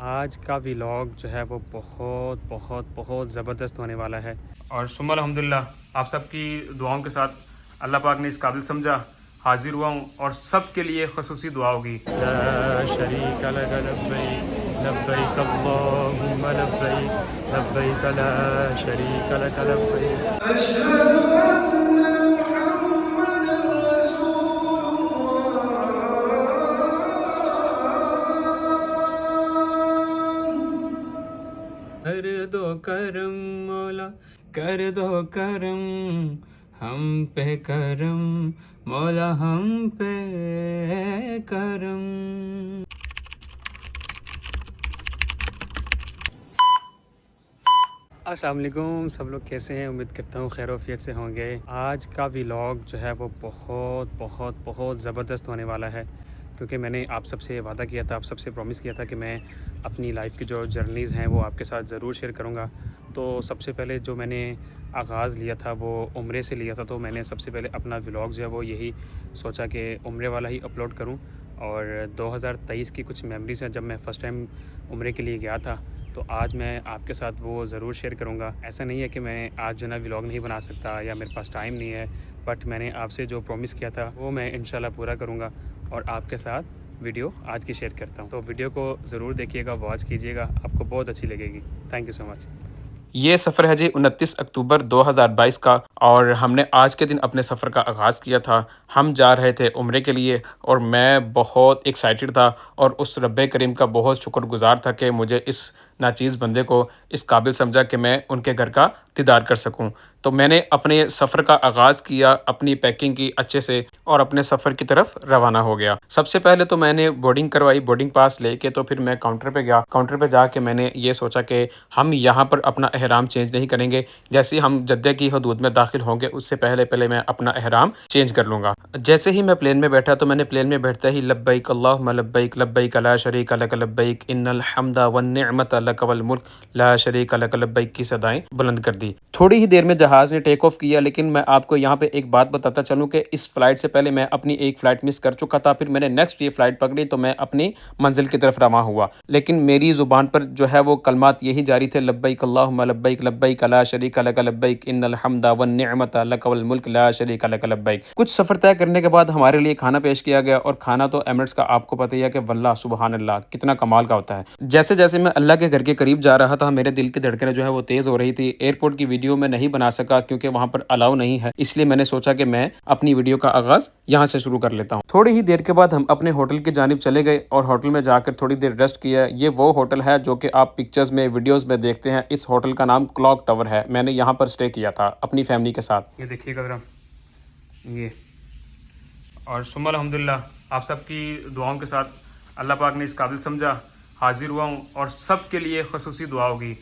آج کا ولاگ جو ہے وہ بہت بہت بہت زبردست ہونے والا ہے، اور ثم الحمدللہ آپ سب کی دعاؤں کے ساتھ اللہ پاک نے اس قابل سمجھا، حاضر ہوا ہوں، اور سب کے لیے خصوصی دعا ہوگی۔ لا شریک لک لبیک لبیک اللہم لبیک لبیک لا شریک لک لبیک کر دو کرم مولا، کر دو کرم ہم پہ کرم مولا، ہم پہ کرم۔ السلام علیکم، سب لوگ کیسے ہیں؟ امید کرتا ہوں خیر و عافیت سے ہوں گے۔ آج کا ولاگ جو ہے وہ بہت بہت بہت زبردست ہونے والا ہے، کیونکہ میں نے آپ سب سے وعدہ کیا تھا، آپ سب سے پرومس کیا تھا کہ میں اپنی لائف کی جو جرنیز ہیں وہ آپ کے ساتھ ضرور شیئر کروں گا۔ تو سب سے پہلے جو میں نے آغاز لیا تھا وہ عمرے سے لیا تھا، تو میں نے سب سے پہلے اپنا ولاگ جو ہے وہ یہی سوچا کہ عمرے والا ہی اپلوڈ کروں، اور 2023 کی کچھ میموریز ہیں جب میں فرسٹ ٹائم عمرے کے لیے گیا تھا، تو آج میں آپ کے ساتھ وہ ضرور شیئر کروں گا۔ ایسا نہیں ہے کہ میں آج جو ہے نا ولاگ نہیں بنا سکتا یا میرے پاس ٹائم نہیں ہے، بٹ میں نے آپ سے جو پرومس کیا تھا وہ میں انشاءاللہ پورا کروں گا، اور آپ کے ساتھ ویڈیو آج کی شیئر کرتا ہوں۔ تو ویڈیو کو ضرور دیکھیے گا، واچ کیجیے گا، آپ کو بہت اچھی لگے گی۔ تھینک یو سو مچ۔ یہ سفر ہے جی 29 اکتوبر 2022 کا، اور ہم نے آج کے دن اپنے سفر کا آغاز کیا تھا۔ ہم جا رہے تھے عمرے کے لیے، اور میں بہت ایکسائٹڈ تھا، اور اس رب کریم کا بہت شکر گزار تھا کہ مجھے اس ناچیز بندے کو اس قابل سمجھا کہ میں ان کے گھر کا دیدار کر سکوں۔ تو میں نے اپنے سفر کا آغاز کیا، اپنی پیکنگ کی اچھے سے، اور اپنے سفر کی طرف روانہ ہو گیا۔ سب سے پہلے تو میں نے بورڈنگ کروائی، بورڈنگ پاس لے کے تو پھر میں کاؤنٹر پہ گیا۔ کاؤنٹر پہ جا کے میں نے یہ سوچا کہ ہم یہاں پر اپنا احرام چینج نہیں کریں گے، جیسے ہی ہم جدہ کی حدود میں داخل ہوں گے اس سے پہلے میں اپنا احرام چینج کر لوں گا۔ جیسے ہی میں پلین میں بیٹھا تو میں نے پلین میں بیٹھتے ہی لبیک اللہم لبیک لبیک لا شریک لک لبیک ان الحمد والنعمت لک والملک لا شریک لک لبیک کی صدائیں بلند کر دی۔ تھوڑی ہی دیر میں جہاز نے ٹیک آف کیا، لیکن میں آپ کو یہاں پہ ایک بات بتاتا چلوں کہ اس فلائٹ سے پہلے میں اپنی ایک فلائٹ مس کر چکا تھا، پھر میں نے نیکسٹ یہ فلائٹ پکڑی تو میں اپنی منزل کی طرف رواں ہوا، لیکن میری زبان پر جو ہے وہ کلمات یہی جاری تھے، لبیک اللہم لبیک لبیک لا شریک لک لبیک ان الحمد والنعمت لک والملک لا شریک لک لبیک۔ کچھ سفر طے کرنے کے بعد ہمارے لیے کھانا پیش کیا گیا، اور کھانا تو ایمریٹس کا آپ کو پتہ ہی ہے کہ واللہ سبحان اللہ کتنا کمال کا ہوتا ہے۔ جیسے جیسے میں اللہ کے گھر کے قریب جا رہا تھا میرے دل کی دھڑکنیں جو ہے وہ تیز ہو رہی تھی۔ ایئرپورٹ کی ویڈیو میں نہیں بنا سکا کیونکہ وہاں پر الاؤ نہیں ہے، اس لیے میں نے سوچا کہ میں اپنی ویڈیو کا آغاز یہاں سے شروع کر لیتا ہوں۔ تھوڑی ہی دیر کے بعد ہم اپنے ہوٹل کی جانب چلے گئے، اور ہوٹل میں جا کر تھوڑی دیر ریسٹ کیا۔ یہ وہ ہوٹل ہے جو کہ آپ پکچرز میں ویڈیوز میں دیکھتے ہیں۔ اس ہوٹل کا نام کلاک ٹاور ہے، میں نے یہاں پر سٹے کیا تھا اپنی فیملی کے ساتھ۔ یہ دیکھیے گا ذرا، یہ، اور ثم الحمدللہ آپ سب کی دعاؤں کے ساتھ اللہ پاک نے اس قابل سمجھا، حاضر ہوا ہوں، اور سب کے لیے خصوصی دعا ہوگی۔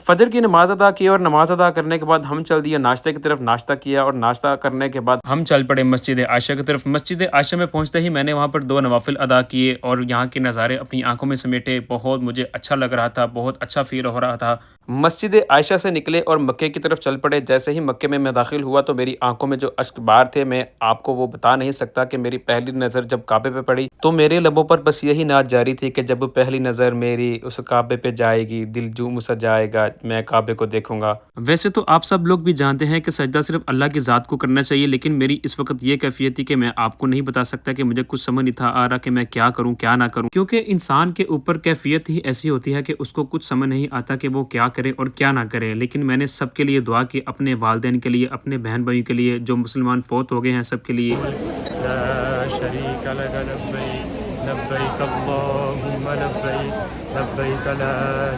فجر کی نماز ادا کی، اور نماز ادا کرنے کے بعد ہم چل دیے ناشتے کی طرف۔ ناشتہ کیا، اور ناشتہ کرنے کے بعد ہم چل پڑے مسجد عائشہ کی طرف۔ مسجد عائشہ میں پہنچتے ہی میں نے وہاں پر 2 نوافل ادا کیے، اور یہاں کے نظارے اپنی آنکھوں میں سمیٹے۔ بہت مجھے اچھا لگ رہا تھا، بہت اچھا فیل ہو رہا تھا۔ مسجد عائشہ سے نکلے اور مکے کی طرف چل پڑے۔ جیسے ہی مکے میں داخل ہوا تو میری آنکھوں میں جو اشک بار تھے میں آپ کو وہ بتا نہیں سکتا کہ میری پہلی نظر جب کعبے پہ پڑی تو میرے لبوں پر بس یہی نعت جاری تھی کہ جب پہلی نظر میری اس کعبے پہ جائے گی دل جھوم سا جائے گا، میں کعبے کو دیکھوں گا۔ ویسے تو آپ سب لوگ بھی جانتے ہیں کہ سجدہ صرف اللہ کی ذات کو کرنا چاہیے، لیکن میری اس وقت یہ کیفیت تھی کہ میں آپ کو نہیں بتا سکتا کہ مجھے کچھ سمجھ نہیں تھا آ رہا کہ میں کیا کروں کیا نہ کروں، کیونکہ انسان کے اوپر کیفیت ہی ایسی ہوتی ہے کہ اس کو کچھ سمجھ نہیں آتا کہ وہ کیا کرے اور کیا نہ کرے۔ لیکن میں نے سب کے لیے دعا کی، اپنے والدین کے لیے، اپنے بہن بھائیوں کے لیے جو مسلمان فوت ہو گئے ہیں سب کے لیے۔ لا شریک لک لبیک لبیک اللہم لبیک لبیک لا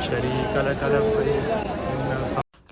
شریک لک لبیک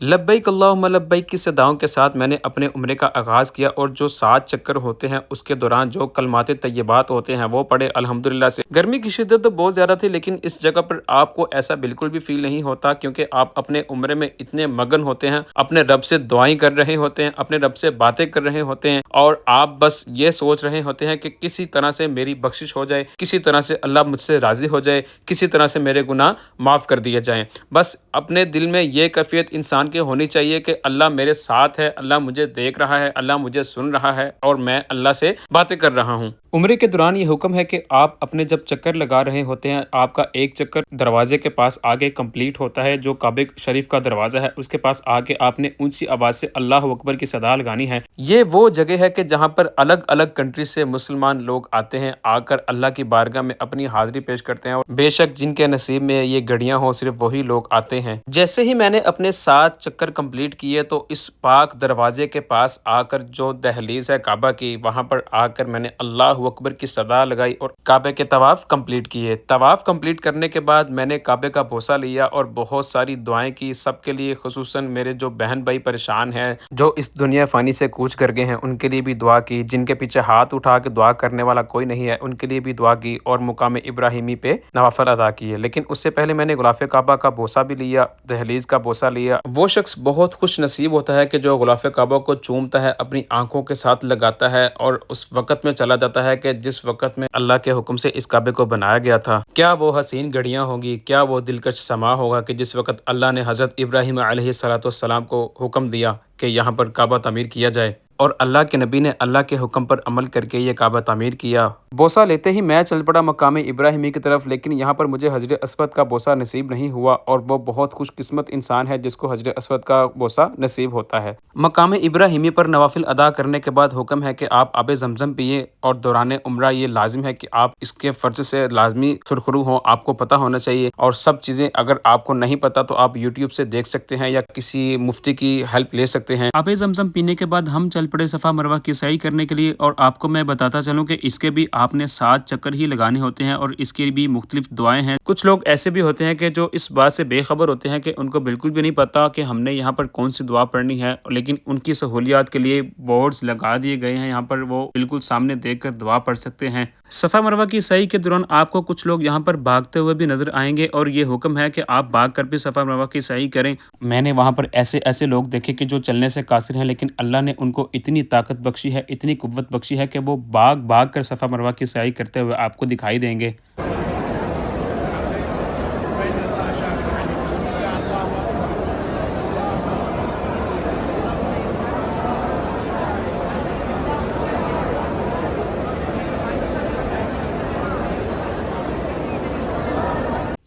لبیک اللہم لبیک کی صداؤں کے ساتھ میں نے اپنے عمرے کا آغاز کیا، اور جو 7 چکر ہوتے ہیں اس کے دوران جو کلمات طیبات ہوتے ہیں وہ پڑھے الحمدللہ سے۔ گرمی کی شدت تو بہت زیادہ تھی، لیکن اس جگہ پر آپ کو ایسا بالکل بھی فیل نہیں ہوتا، کیونکہ آپ اپنے عمرے میں اتنے مگن ہوتے ہیں، اپنے رب سے دعائیں کر رہے ہوتے ہیں، اپنے رب سے باتیں کر رہے ہوتے ہیں، اور آپ بس یہ سوچ رہے ہوتے ہیں کہ کسی طرح سے میری بخشش ہو جائے، کسی طرح سے اللہ مجھ سے راضی ہو جائے، کسی طرح سے میرے گناہ معاف کر دیے جائیں۔ بس اپنے دل میں یہ کیفیت انسان کے ہونی چاہیے کہ اللہ میرے ساتھ ہے، اللہ مجھے دیکھ رہا ہے، اللہ مجھے سن رہا ہے اور میں اللہ سے باتیں کر رہا ہوں۔ عمرے کے دوران یہ حکم ہے کہ آپ اپنے جب چکر لگا رہے ہوتے ہیں، آپ کا ایک چکر دروازے کے پاس آگے کمپلیٹ ہوتا ہے، جو کعبہ شریف کا دروازہ ہے اس کے پاس آگے آپ نے اونچی آواز سے اللہ اکبر کی صدا لگانی ہے۔ یہ وہ جگہ ہے کہ جہاں پر الگ الگ کنٹری سے مسلمان لوگ آتے ہیں، آ کر اللہ کی بارگاہ میں اپنی حاضری پیش کرتے ہیں، اور بے شک جن کے نصیب میں یہ گھڑیاں ہوں صرف وہی لوگ آتے ہیں۔ جیسے ہی میں نے اپنے 7 چکر کمپلیٹ کیے تو اس پاک دروازے کے پاس آ کر جو دہلیز ہے کعبہ کی، وہاں پر آ کر میں نے اللہ اکبر کی صدا لگائی اور کعبہ کے طواف کمپلیٹ کیے۔ طواف کمپلیٹ کرنے کے بعد میں نے کعبے کا بوسہ لیا اور بہت ساری دعائیں کی سب کے لیے، خصوصاً میرے جو بہن بھائی پریشان ہیں، جو اس دنیا فانی سے کوچ کر گئے ہیں، ان کے لیے بھی دعا کی۔ جن کے پیچھے ہاتھ اٹھا کے دعا کرنے والا کوئی نہیں ہے ان کے لیے بھی دعا کی، اور مقام ابراہیمی پہ نوافل ادا کیے۔ لیکن اس سے پہلے میں نے غلاف کعبہ کا بوسہ بھی لیا، دہلیز کا بوسہ لیا۔ وہ شخص بہت خوش نصیب ہوتا ہے کہ جو غلاف کعبہ کو چومتا ہے، اپنی آنکھوں کے ساتھ لگاتا ہے اور اس وقت میں چلا جاتا ہے کہ جس وقت میں اللہ کے حکم سے اس کعبے کو بنایا گیا تھا۔ کیا وہ حسین گھڑیاں ہوں گی، کیا وہ دلکش سما ہوگا کہ جس وقت اللہ نے حضرت ابراہیم علیہ السلام کو حکم دیا کہ یہاں پر کعبہ تعمیر کیا جائے، اور اللہ کے نبی نے اللہ کے حکم پر عمل کر کے یہ کعبہ تعمیر کیا۔ بوسہ لیتے ہی میں چل پڑا مقام ابراہیمی کی طرف، لیکن یہاں پر مجھے حجر اسود کا بوسہ نصیب نہیں ہوا، اور وہ بہت خوش قسمت انسان ہے جس کو حجر اسود کا بوسہ نصیب ہوتا ہے۔ مقام ابراہیمی پر نوافل ادا کرنے کے بعد حکم ہے کہ آپ آب زمزم پیئے، اور دوران عمرہ یہ لازم ہے کہ آپ اس کے فرض سے لازمی سرخرو ہوں، آپ کو پتہ ہونا چاہیے، اور سب چیزیں اگر آپ کو نہیں پتہ تو آپ یوٹیوب سے دیکھ سکتے ہیں یا کسی مفتی کی ہیلپ لے سکتے ہیں۔ آب زمزم پینے کے بعد ہم چل پڑے صفا مروہ کی سعی کرنے کے لیے، اور آپ کو میں بتاتا چلوں کہ اس کے بھی آپ نے 7 چکر ہی لگانے ہوتے ہیں، اور اس کی بھی مختلف دعائیں ہیں۔ کچھ لوگ ایسے بھی ہوتے ہیں کہ جو اس بات سے بے خبر ہوتے ہیں کہ ان کو بالکل بھی نہیں پتا کہ ہم نے یہاں پر کون سی دعا پڑھنی ہے، لیکن ان کی سہولیات کے لیے بورڈز لگا دیے گئے ہیں، یہاں پر وہ بالکل سامنے دیکھ کر دعا پڑھ سکتے ہیں۔ صفا مروہ کی سعی کے دوران آپ کو کچھ لوگ یہاں پر بھاگتے ہوئے بھی نظر آئیں گے، اور یہ حکم ہے کہ آپ بھاگ کر بھی صفا مروہ کی سعی کریں۔ میں نے وہاں پر ایسے لوگ دیکھے کہ جو چلنے سے قاصر ہیں، لیکن اللہ نے ان کو اتنی طاقت بخشی ہے، اتنی قوت بخشی ہے کہ وہ بھاگ کر صفا مروہ کی سعی کرتے ہوئے آپ کو دکھائی دیں گے۔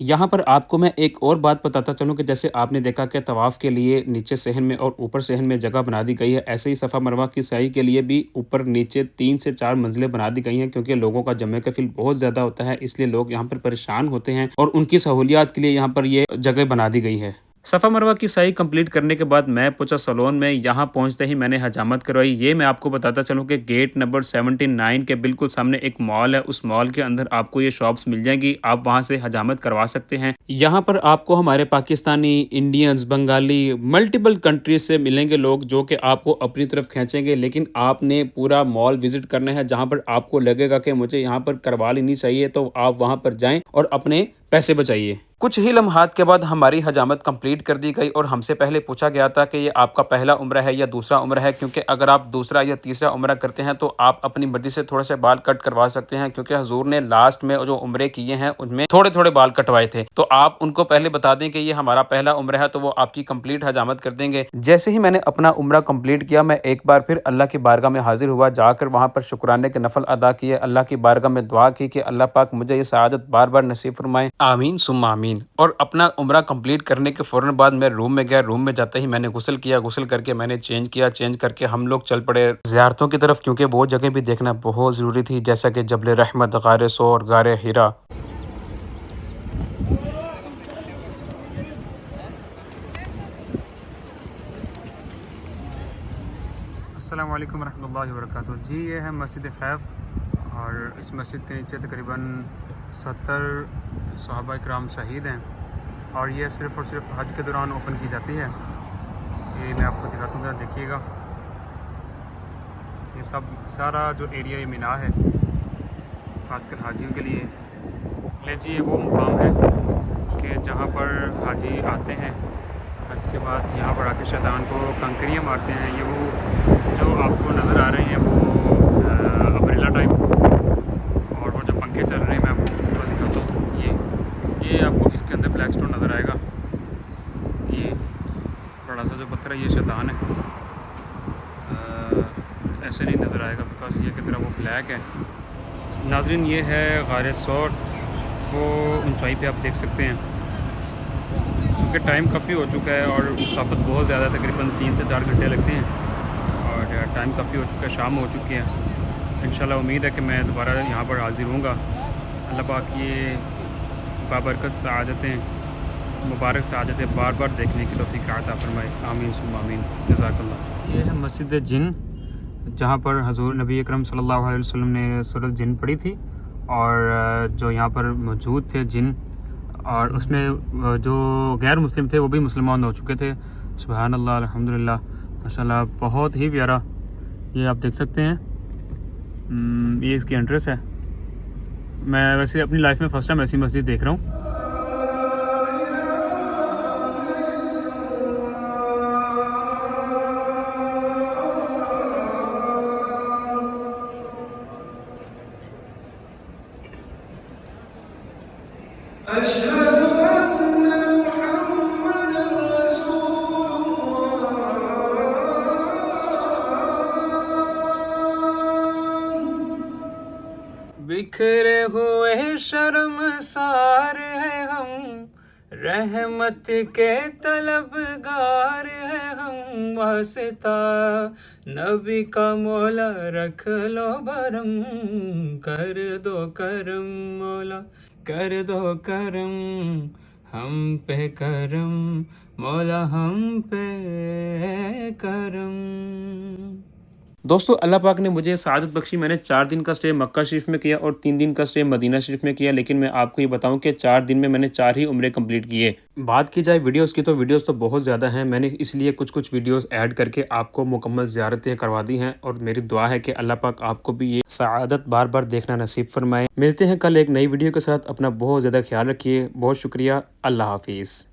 یہاں پر آپ کو میں ایک اور بات بتاتا چلوں کہ جیسے آپ نے دیکھا کہ طواف کے لیے نیچے صحن میں اور اوپر صحن میں جگہ بنا دی گئی ہے، ایسے ہی صفا مروہ کی سعی کے لیے بھی اوپر نیچے 3 سے 4 منزلیں بنا دی گئی ہیں، کیونکہ لوگوں کا جمع کفیل بہت زیادہ ہوتا ہے، اس لیے لوگ یہاں پر پریشان ہوتے ہیں، اور ان کی سہولیات کے لیے یہاں پر یہ جگہ بنا دی گئی ہے۔ صفا مروہ کی سعی کمپلیٹ کرنے کے بعد میں پہنچا سلون میں۔ یہاں پہنچتے ہی میں نے حجامت کروائی۔ یہ میں آپ کو بتاتا چلوں کہ گیٹ نمبر 79 کے بالکل سامنے ایک مال ہے، اس مال کے اندر آپ کو یہ شاپس مل جائیں گی، آپ وہاں سے حجامت کروا سکتے ہیں۔ یہاں پر آپ کو ہمارے Pakistani, Indians, Bengali, multiple countries سے ملیں گے لوگ، جو کہ آپ کو اپنی طرف کھینچیں گے، لیکن آپ نے پورا مال وزٹ کرنا ہے۔ جہاں پر آپ کو لگے گا کہ مجھے یہاں پر کروا لینی چاہیے تو آپ وہاں پر جائیں اور اپنے پیسے بچائیے۔ کچھ ہی لمحات کے بعد ہماری حجامت کمپلیٹ کر دی گئی، اور ہم سے پہلے پوچھا گیا تھا کہ یہ آپ کا پہلا عمرہ ہے یا دوسرا عمرہ ہے، کیونکہ اگر آپ دوسرا یا تیسرا عمرہ کرتے ہیں تو آپ اپنی مرضی سے تھوڑے سے بال کٹ کروا سکتے ہیں، کیونکہ حضور نے لاسٹ میں جو عمرے کیے ہیں ان میں تھوڑے بال کٹوائے تھے، تو آپ ان کو پہلے بتا دیں کہ یہ ہمارا پہلا عمرہ ہے تو وہ آپ کی کمپلیٹ حجامت کر دیں گے۔ جیسے ہی میں نے اپنا عمرہ کمپلیٹ کیا، میں ایک بار پھر اللہ کی بارگاہ میں حاضر ہوا، جا کر وہاں پر شکرانے کے نفل ادا کیے، اللہ کی بارگاہ میں دعا کی کہ اللہ پاک مجھے یہ سعادت بار بار نصیب فرمائے، آمین ثم آمین۔ اور اپنا عمرہ کمپلیٹ کرنے کے فوراً بعد میں روم میں گیا۔ روم میں جاتے ہی میں نے غسل کیا، غسل کر کے میں نے چینج کیا، چینج کر کے ہم لوگ چل پڑے زیارتوں کی طرف، کیونکہ وہ جگہ بھی دیکھنا بہت ضروری تھی، جیسا کہ جبل رحمت، غار سور، غار ہیرا۔ السلام علیکم ورحمۃ اللہ وبرکاتہ۔ جی یہ ہے مسجد خیف، اور اس مسجد کے نیچے تقریباً 70 صحابہ کرام شہید ہیں، اور یہ صرف اور صرف حج کے دوران اوپن کی جاتی ہے۔ یہ میں آپ کو دکھاتا ہوں، ذرا دیکھیے گا، یہ سارا جو ایریا یہ مینا ہے، خاص کر حاجیوں کے لیے۔ لے جی، یہ وہ مقام ہے کہ جہاں پر حاجی آتے ہیں حج کے بعد، یہاں پر آ کے شیطان کو کنکریاں مارتے ہیں۔ یہ وہ جو آپ کو نظر آ رہے ہیں وہ امبریلا ٹائپ، اور وہ جو پنکھے چل رہے ہیں میں آپ کو تھوڑا دکھاتا ہوں۔ یہ آپ کو اس کے اندر بلیک سٹون نظر آئے گا، یہ بڑا سا جو ایسے نہیں نظر آئے گا بیکاز یہ کی طرح وہ بلیک ہے۔ ناظرین یہ ہے غار ثور، وہ اونچائی پہ آپ دیکھ سکتے ہیں۔ چونکہ ٹائم کافی ہو چکا ہے اور مسافت بہت زیادہ ہے، تقریباً 3 سے 4 گھنٹے لگتے ہیں اور ٹائم کافی ہو چکا ہے، شام ہو چکی ہے۔ انشاءاللہ امید ہے کہ میں دوبارہ یہاں پر حاضر ہوں گا۔ اللہ پاک یہ بابرکت سعادتیں، مبارک سعادتیں بار بار دیکھنے کی توفیق عطا فرمائے، آمین ثم آمین، جزاک اللہ۔ یہ ہے مسجد جن، جہاں پر حضور نبی اکرم صلی اللہ علیہ وسلم نے سورۃ جن پڑھی تھی، اور جو یہاں پر موجود تھے جن، اور اس میں جو غیر مسلم تھے وہ بھی مسلمان ہو چکے تھے۔ سبحان اللہ، الحمدللہ، ماشاءاللہ، بہت ہی پیارا۔ یہ آپ دیکھ سکتے ہیں، یہ اس کی انٹرس ہے۔ میں ویسے اپنی لائف میں فرسٹ ٹائم ایسی مسجد دیکھ رہا ہوں۔ بکھرے ہوئے شرمسار ہیں ہم، رحمت کے طلبگار ہیں ہم، واسطہ نبی کا مولا رکھ لو برم، کر دو کرم مولا، کر دو کرم، ہم پہ کرم مولا، ہم پہ کرم۔ دوستو، اللہ پاک نے مجھے سعادت بخشی۔ میں نے 4 دن کا سٹے مکہ شریف میں کیا اور 3 دن کا سٹے مدینہ شریف میں کیا، لیکن میں آپ کو یہ بتاؤں کہ 4 دن میں نے 4 ہی عمرے کمپلیٹ کیے۔ بات کی جائے ویڈیوز کی تو ویڈیوز تو بہت زیادہ ہیں، میں نے اس لیے کچھ ویڈیوز ایڈ کر کے آپ کو مکمل زیارتیں کروا دی ہیں، اور میری دعا ہے کہ اللہ پاک آپ کو بھی یہ سعادت بار بار دیکھنا نصیب فرمائے۔ ملتے ہیں کل ایک نئی ویڈیو کے ساتھ، اپنا بہت زیادہ خیال رکھیے، بہت شکریہ، اللہ حافظ۔